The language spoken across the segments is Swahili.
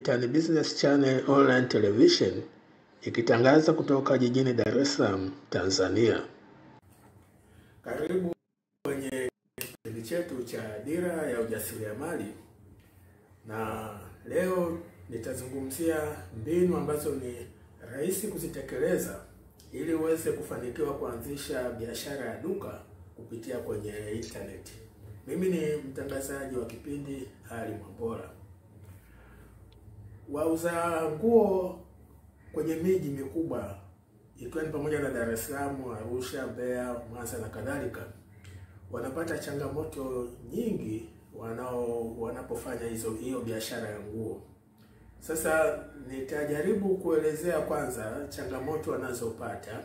Tan Business Channel Online Television ikitangaza kutoka jijini Dar es Salaam, Tanzania. Karibu kwenye kipindi chetu cha Dira ya Ujasiriamali, na leo nitazungumzia mbinu ambazo ni rahisi kuzitekeleza ili uweze kufanikiwa kuanzisha biashara ya duka kupitia kwenye internet. Mimi ni mtangazaji wa kipindi Ali Mwambola. Wauza nguo kwenye miji mikubwa ikiwa ni pamoja na Dar es Salaam, Arusha, Mbeya, Mwanza na kadhalika wanapata changamoto nyingi wanapofanya hiyo biashara ya nguo. Sasa nitajaribu kuelezea kwanza changamoto wanazopata.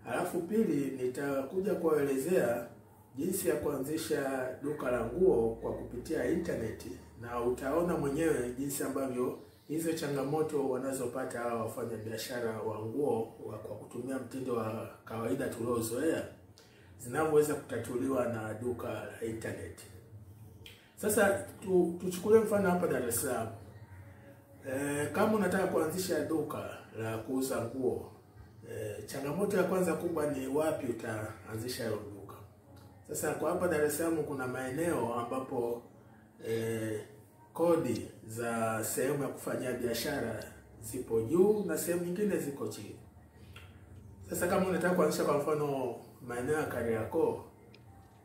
Alafu pili nitakuja kuelezea jinsi ya kuanzisha duka la nguo kwa kupitia internet, na utaona mwenyewe jinsi ambavyo hizo changamoto wanazopata hawa wafanya biashara wa nguo kwa kutumia mtindo wa kawaida tuliozoea zinaweza kutatuliwa na duka la internet. Sasa tuchukulie mfano hapa Dar es Salaam. Kama unataka kuanzisha duka la kuuza nguo, changamoto ya kwanza kubwa ni wapi utaanzisha hilo duka. Sasa kwa hapa Dar es Salaam kuna maeneo ambapo kodi za sehemu ya kufanyia biashara zipo juu na sehemu nyingine ziko chini. Sasa kama unataka kuanzisha kwa mfano maeneo ya Kariakoo,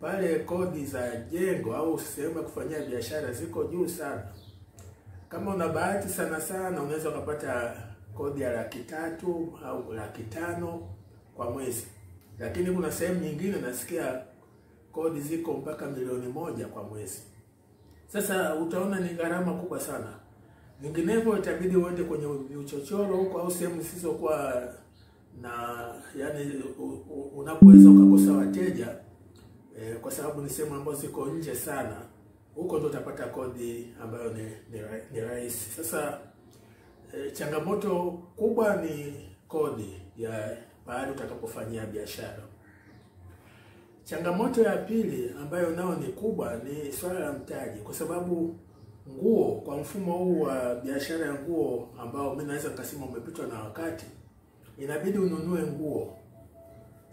pale kodi za jengo au sehemu ya kufanyia biashara ziko juu sana. Kama una bahati sana unaweza kupata kodi ya 300,000 au 500,000 kwa mwezi. Lakini kuna sehemu nyingine nasikia kodi ziko mpaka 1,000,000 kwa mwezi. Sasa utaona ni gharama kubwa sana. Vinginevyo itabidi uende kwenye uchochoro huko au sehemu zisizokuwa na yani unapoweza ukakosa wateja kwa sababu ni sehemu ambazo ziko nje sana. Huko ndio utapata kodi ambayo ni rahisi. Sasa changamoto kubwa ni kodi ya pahali utakapofanyia biashara. Changamoto ya pili ambayo nao ni kubwa ni swala la mtaji, kwa sababu nguo kwa mfumo huu wa biashara ya nguo ambao mimi naweza kusema umepitwa na wakati, inabidi ununue nguo.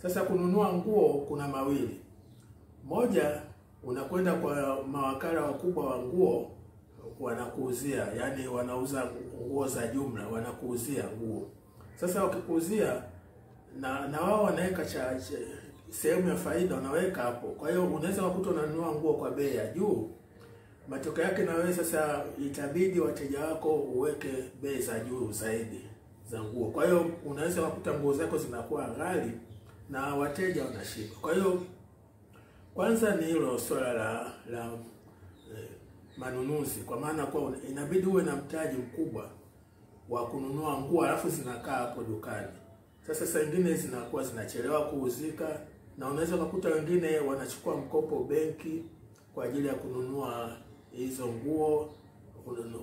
Sasa kununua nguo kuna mawili. Moja, unakwenda kwa mawakala wakubwa wa nguo wanakuuzia, yani wanauza nguo za jumla, wanakuuzia nguo. Sasa wakikuuzia na wao wanaweka sehemu ya faida wanaweka hapo. Kwa hiyo unaweza kukuta unanunua nguo kwa bei ya juu. Matokeo yake na wewe sasa itabidi wateja wako uweke bei za juu zaidi za nguo. Kwa hiyo unaweza kukuta nguo zako zinakuwa ghali na wateja wanashiba. Kwa hiyo kwanza ni hilo swala la manunuzi, kwa maana kwa inabidi uwe na mtaji mkubwa wa kununua nguo alafu zinakaa hapo dukani. Sasa saa nyingine zinakuwa zinachelewa kuuzika, na unaweza kukuta wengine wanachukua mkopo benki kwa ajili ya kununua hizo nguo.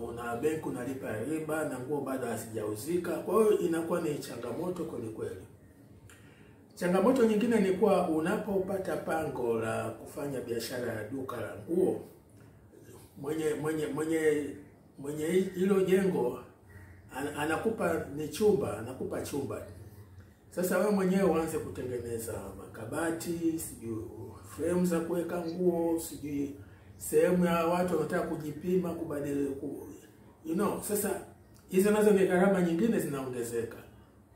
Una benki unalipa riba na nguo bado hazijauzika. Kwa hiyo inakuwa ni changamoto kweli. Changamoto nyingine ni kwa unapopata pango la kufanya biashara ya duka la nguo, mwenye hilo jengo anakupa chumba. Sasa wewe mwenyewe uanze kutengeneza makabati, sijui frame za kuweka nguo, sijui sehemu ya watu wanataka kujipima, kubadili sasa hizo nazo ni gharama nyingine zinaongezeka.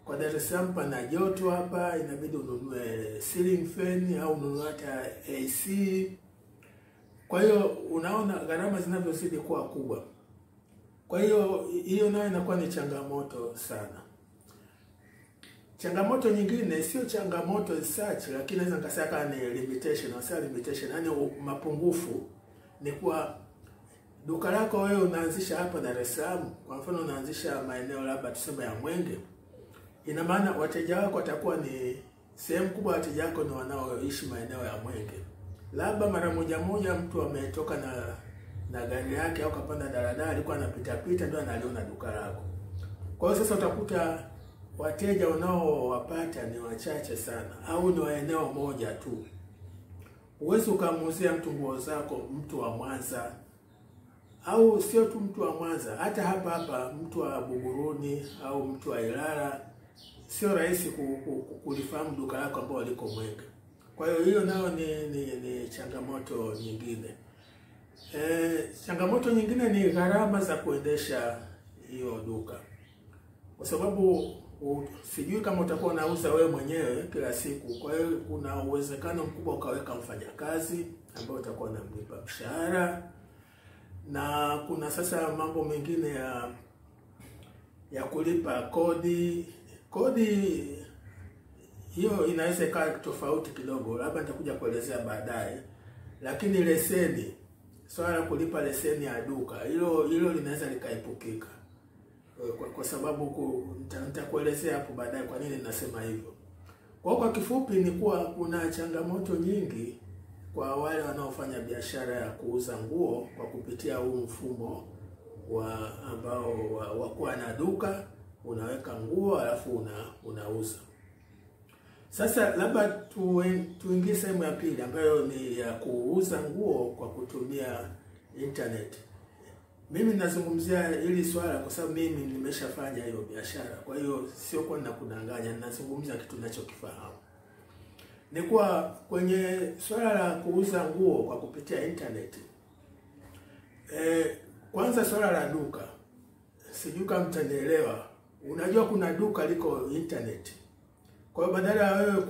Kwa Dar es Salaam pana joto hapa, inabidi ununue ceiling fan au ununue hata AC. Kwa hiyo unaona gharama zinavyozidi kuwa kubwa. Kwa hiyo nayo inakuwa ni changamoto sana. Changamoto nyingine sio changamoto search, lakini naweza nikasema ni limitation, yani mapungufu. Ni kwa duka lako wewe unaanzisha hapa Dar es Salaam, kwa mfano unaanzisha maeneo labda tuseme ya Mwenge. Ina maana wateja wako watakuwa ni sehemu kubwa, wateja wako ni wanaoishi maeneo ya Mwenge. Labda mara moja mtu ametoka na gari yake au kapanda daladala, alikuwa anapita ndio analiona duka lako. Kwa hiyo sasa utakuta wateja unaowapata ni wachache sana au ni wa eneo moja tu. Uwezo ukamuuzia mtu nguo zako, mtu wa Mwanza au sio tu mtu wa Mwanza, hata hapa mtu wa Buguruni au mtu wa Ilala sio rahisi kulifahamu duka lako ambao liko Mwenge. Kwa hiyo nao ni changamoto nyingine. Changamoto nyingine ni gharama za kuendesha hiyo duka. Kwa sababu sijui kama utakuwa unauza wewe mwenyewe kila siku. Kwa hiyo kuna uwezekano mkubwa ukaweka mfanyakazi ambao utakuwa unamlipa mshahara. Na kuna sasa mambo mengine ya kulipa kodi. Kodi hiyo inaweza ikawa tofauti kidogo, labda nitakuja kuelezea baadaye. Lakini leseni, swala la kulipa leseni ya duka, hilo linaweza likaepukika. Kwa sababu nitakuelezea hapo baadaye kwa nini nasema hivyo. Kwa kifupi ni kuwa kuna changamoto nyingi kwa wale wanaofanya biashara ya kuuza nguo kwa kupitia huu mfumo wa kuwa na duka, unaweka nguo alafu unauza. Sasa labda tuingie sehemu ya pili ambayo ni ya kuuza nguo kwa kutumia internet. Mimi nazungumzia hili swala kwa sababu mimi nimeshafanya hiyo biashara. Kwa hiyo sio kwa ninakudanganya, ninazungumza kitu ninachokifahamu. Ni kwa kwenye swala la kuuza nguo kwa kupitia internet. Kwanza swala la duka. Sijui kama mtanielewa. Unajua kuna duka liko internet. Kwa hiyo badala ya wewe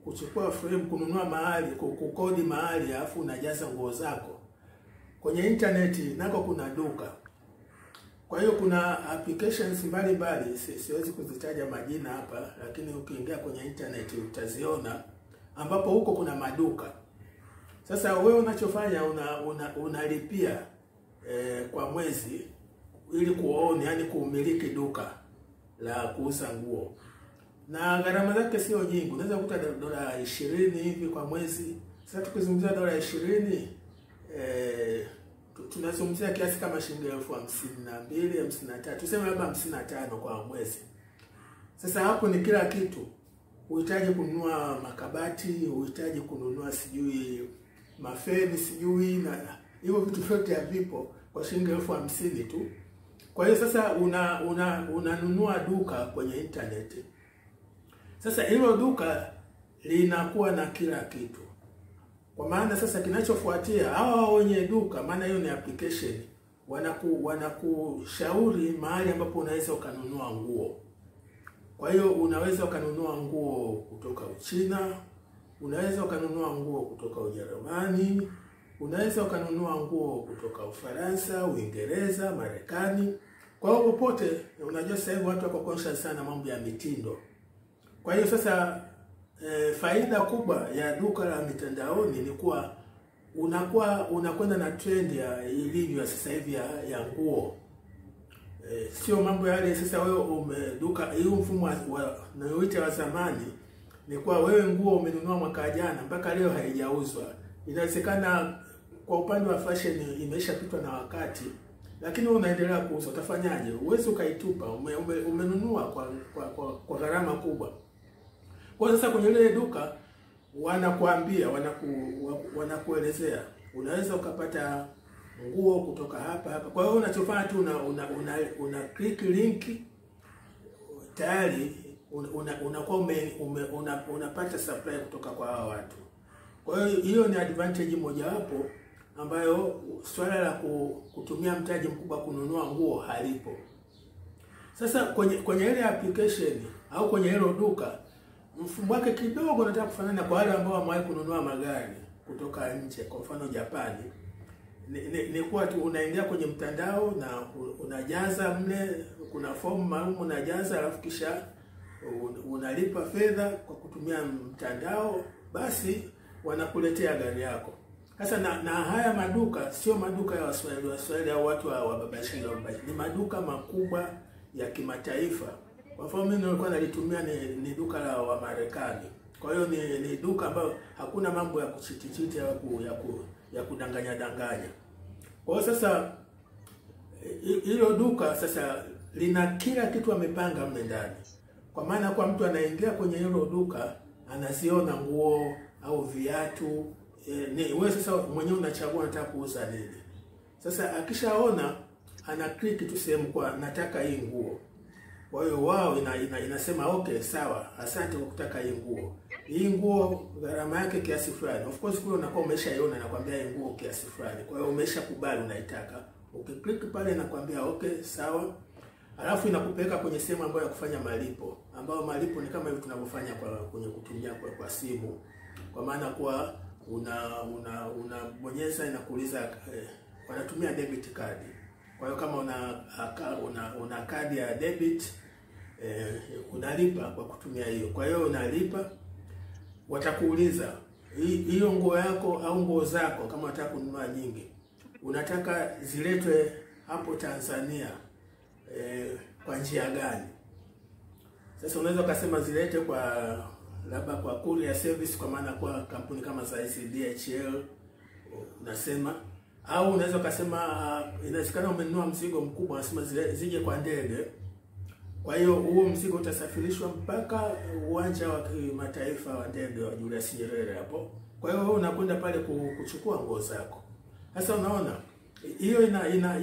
kuchukua frame, kununua mahali, kukodi mahali alafu unajaza nguo zako, kwenye internet nako kuna duka. Kwa hiyo kuna applications mbalimbali, siwezi kuzitaja majina hapa, lakini ukiingia kwenye internet utaziona, ambapo huko kuna maduka. Sasa wewe unachofanya unalipia kwa mwezi ili kuone, yani kumiliki duka la kuuza nguo. Na gharama zake sio nyingi, unaweza kukuta dola 20 hivi kwa mwezi. Sasa tukizungumzia dola 20, tunazungumzia kiasi kama shilingi 52,000, 53, tuseme labda 55 kwa mwezi. Sasa hapo ni kila kitu. Uhitaji kununua makabati, uhitaji kununua sijui mafeni sijui, na hivyo vitu vyote havipo kwa shilingi 50,000 tu. Kwa hiyo sasa unanunua duka kwenye internet. Sasa hilo duka linakuwa na kila kitu. Kwa maana sasa kinachofuatia, hawa wenye duka, maana hiyo ni application, wanakushauri mahali ambapo unaweza ukanunua nguo. Kwa hiyo unaweza ukanunua nguo kutoka Uchina, unaweza ukanunua nguo kutoka Ujerumani, unaweza ukanunua nguo kutoka Ufaransa, Uingereza, Marekani. Kwa hiyo popote, unajua sasa hivi watu wako conscious sana mambo ya mitindo. Kwa hiyo sasa faida kubwa ya duka la mitandaoni ni kuwa unakwenda na trend ya ilivyo sasa hivi ya nguo. Sio mambo yale sasa wewe umeduka hiyo mfumo nayoita wa zamani, ni kuwa wewe nguo umenunua mwaka jana mpaka leo haijauzwa. Inawezekana kwa upande wa fashion imeshapitwa na wakati, lakini unaendelea kuuza. Utafanyaje? Uwezi ukaitupa, umenunua kwa gharama kubwa. Kwa sasa kwenye ile duka wanakuambia, wanakuelezea unaweza ukapata nguo kutoka hapa. Kwa hiyo unachofanya tu una click link, tayari unakuwa unapata supply kutoka kwa hao watu. Kwa hiyo ni advantage mojawapo ambayo swala la kutumia mtaji mkubwa kununua nguo halipo. Sasa kwenye ile application au kwenye hilo duka, mfumo wake kidogo nataka kufanana kwa wale ambao wamewahi kununua magari kutoka nje, kwa mfano Japani. Ni kuwa tu unaingia kwenye mtandao na unajaza mle, kuna fomu maalum unajaza, alafu kisha unalipa fedha kwa kutumia mtandao, basi wanakuletea gari yako. Sasa na haya maduka sio maduka ya Waswahili au watu wa babashiri, ni maduka makubwa ya kimataifa. Kwa mfano mimi nilikuwa nalitumia ni duka la wa Marekani. Kwa hiyo ni duka ambalo hakuna mambo ya kuchiti ya kudanganya danganya. Kwa hiyo sasa hilo duka sasa lina kila kitu amepanga mle ndani. Kwa maana kwa mtu anaingia kwenye hilo duka anaziona nguo au viatu, wewe sasa mwenyewe unachagua unataka kuuza nini. Sasa akishaona ana click tu sehemu kwa nataka hii nguo. Kwa hiyo wao inasema okay, sawa, asante kwa kutaka hii nguo. Hii nguo gharama yake kiasi fulani. Of course kule unakuwa umeshaiona, nakwambia hii nguo kiasi fulani. Kwa hiyo umeshakubali unaitaka. Ukiklik pale inakwambia okay, sawa. Alafu inakupeleka kwenye sehemu ambayo ya kufanya malipo. Ambayo malipo ni kama hivi tunavyofanya kwenye kutumia kwa simu. Kwa maana kuwa unabonyeza inakuuliza wanatumia debit card. Kwa hiyo kama una kadi ya debit unalipa kwa kutumia hiyo. Kwa hiyo unalipa, watakuuliza hiyo nguo yako au nguo zako kama unataka kununua nyingi, unataka ziletwe hapo Tanzania kwa njia gani? Sasa unaweza kusema zilete kwa labda kwa courier service, kwa maana kwa kampuni kama za DHL unasema, au unaweza kusema inawezekana umenunua mzigo mkubwa, unasema zije kwa ndege. Kwa hiyo huo mzigo utasafirishwa mpaka uwanja wa kimataifa wa ndege wa Julius Nyerere hapo. Kwa hiyo wewe unakwenda pale kuchukua nguo zako. Sasa unaona hiyo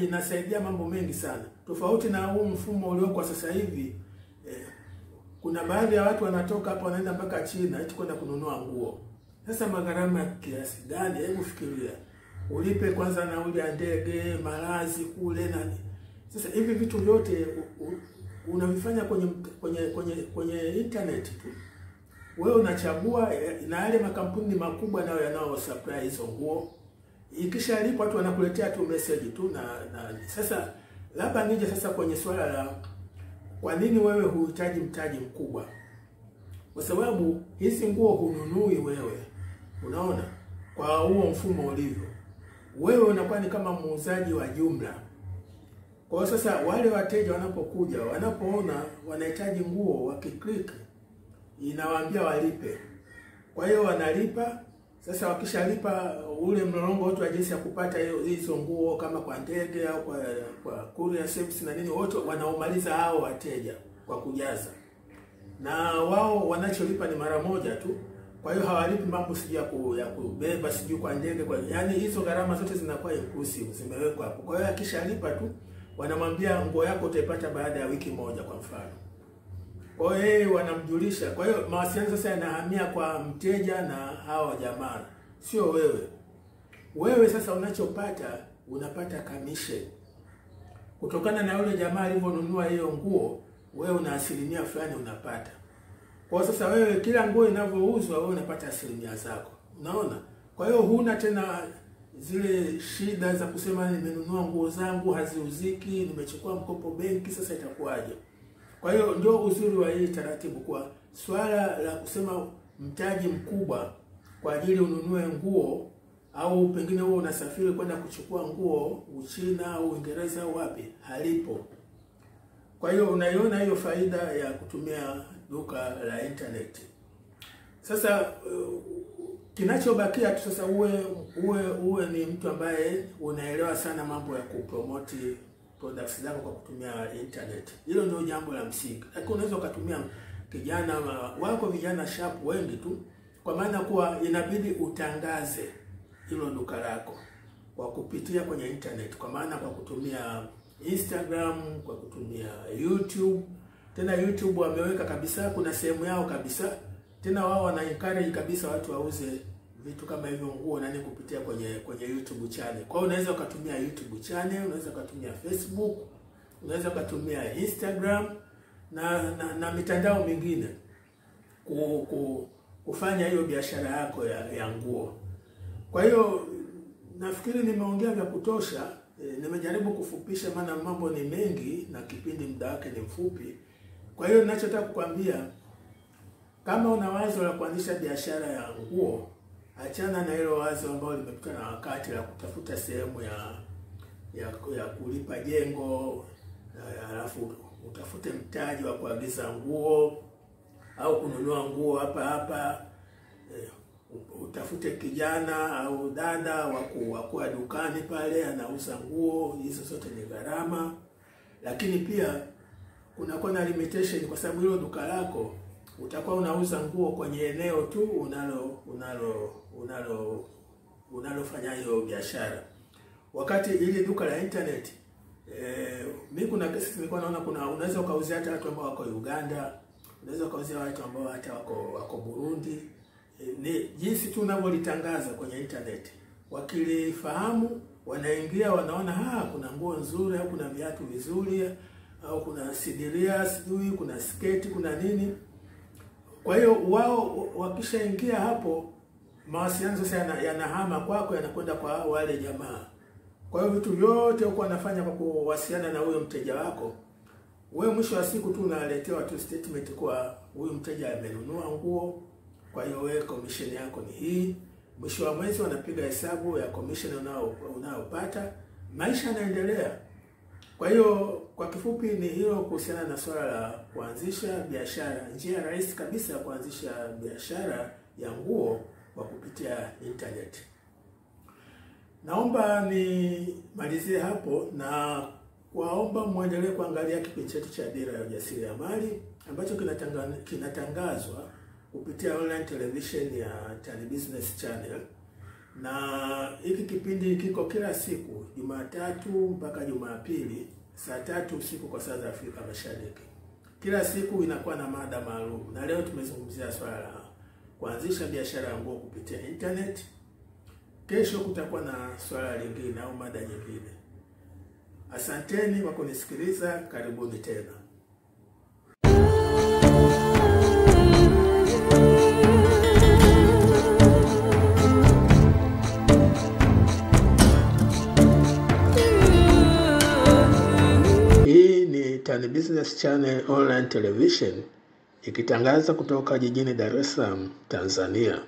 inasaidia mambo mengi sana. Tofauti na huu mfumo ulioko sasa hivi, kuna baadhi ya watu wanatoka hapo wanaenda mpaka China eti kwenda kununua nguo. Sasa magharama kiasi gani? Hebu fikiria. Ulipe kwanza nauli ya ndege, malazi kule nani. Sasa hivi vitu vyote unavifanya kwenye internet tu. Wewe unachagua, na yale makampuni makubwa nayo yanao supply hizo nguo. Ikishalipa watu wanakuletea tu message tu na sasa labda nije sasa kwenye swala la kwa nini wewe huhitaji mtaji mkubwa? Kwa sababu hizi nguo hununui wewe. Unaona? Kwa huo mfumo ulivyo, wewe unakuwa ni kama muuzaji wa jumla. Kwa hiyo sasa wale wateja wanapokuja, wanapoona wanahitaji nguo, wakiklik inawaambia walipe. Kwa hiyo wanalipa. Sasa wakishalipa, ule mlolongo wote wa jinsi ya kupata hizo nguo kama kwa ndege au kwa courier service na nini, wote wanaomaliza hao wateja kwa kujaza. Na wao wanacholipa ni mara moja tu. Kwa hiyo hawalipi mambo sijui ya kubeba sijui kwa ndege, kwa yani hizo gharama zote zinakuwa inclusive, zimewekwa hapo. Kwa hiyo akishalipa tu wanamwambia nguo yako utaipata baada ya wiki moja kwa mfano. Kwa hiyo wanamjulisha. Kwa hiyo mawasiliano sasa yanahamia kwa mteja na hao jamaa, sio wewe. Wewe sasa unachopata, unapata commission kutokana na yule jamaa alivyonunua hiyo nguo. Wewe una asilimia fulani unapata. Kwa sasa wewe kila nguo inavyouzwa wewe unapata asilimia zako. Unaona? Kwa hiyo huna tena zile shida za kusema nimenunua nguo zangu haziuziki, nimechukua mkopo benki, sasa itakuwaje? Kwa hiyo ndio uzuri wa hii taratibu, kwa swala la kusema mtaji mkubwa kwa ajili ununue nguo, au pengine wewe unasafiri kwenda kuchukua nguo Uchina au Uingereza au wapi, halipo. Kwa hiyo unaiona hiyo faida ya kutumia duka la internet. Sasa kinachobakia tu sasa uwe ni mtu ambaye unaelewa sana mambo ya kupromote products zako kwa kutumia internet. Hilo ndio jambo la msingi. Lakini unaweza kutumia kijana wako, vijana sharp wengi tu, kwa maana kuwa inabidi utangaze hilo duka lako kwa kupitia kwenye internet, kwa maana kwa kutumia Instagram, kwa kutumia YouTube. Tena YouTube wameweka kabisa, kuna sehemu yao kabisa. Tena wao wana encourage kabisa watu wauze vitu kama hivyo, nguo nani, kupitia kwenye YouTube channel. Kwa hiyo unaweza ukatumia YouTube channel, unaweza ukatumia Facebook, unaweza ukatumia Instagram na mitandao mingine kufanya hiyo biashara yako ya nguo. Kwa hiyo nafikiri nimeongea vya kutosha. Nimejaribu kufupisha maana mambo ni mengi na kipindi muda wake ni mfupi. Kwa hiyo ninachotaka kukwambia, kama una wazo la kuanzisha biashara ya nguo, achana na hilo wazo ambalo limepita na wakati la kutafuta sehemu ya kulipa jengo, alafu utafute mtaji wa kuagiza nguo au kununua nguo hapa. Utafute kijana au dada wa kuwa dukani pale anauza nguo. Hizo zote ni gharama. Lakini pia kunakuwa na limitation, kwa sababu hilo duka lako utakuwa unauza nguo kwenye eneo tu unalofanya hiyo biashara. wakati ili duka la internet mimi kuna kesi nilikuwa naona unaweza ukauzia hata watu ambao wako Uganda, unaweza ukauzia watu ambao hata wako Burundi. Ni jinsi tu unavyolitangaza kwenye internet, wakilifahamu wanaingia, wanaona kuna nguo nzuri au kuna viatu vizuri au kuna sidiria sijui kuna sketi kuna nini. Kwa hiyo wao wakishaingia hapo, mawasiliano sasa yanahama kwako, yanakwenda kwa wale jamaa. Kwa hiyo vitu vyote uko unafanya kwa kuwasiliana na huyo mteja wako, wewe mwisho wa siku tu unaletewa tu statement kwa huyu mteja amenunua nguo, kwa hiyo wewe commission yako ni hii. Mwisho wa mwezi wanapiga hesabu ya commission unaopata, maisha yanaendelea. Kwa hiyo kwa kifupi ni hilo kuhusiana na swala la kuanzisha biashara. Njia rahisi kabisa ya kuanzisha biashara ya nguo kwa kupitia internet. Naomba nimalizie hapo na waomba muendelee kuangalia kipindi chetu cha Dira ya Ujasiriamali ambacho kinatangazwa kupitia online television ya Tan Business Channel. Na hiki kipindi kiko kila siku Jumatatu mpaka Jumapili saa 3 usiku kwa saa za Afrika Mashariki. Kila siku inakuwa na mada maalum, na leo tumezungumzia swala la kuanzisha biashara ya nguo kupitia internet. Kesho kutakuwa na swala lingine au mada nyingine. Asanteni kwa kunisikiliza, karibuni tena. Hii ni Tan Business Channel online television ikitangaza kutoka jijini Dar es Salaam, Tanzania.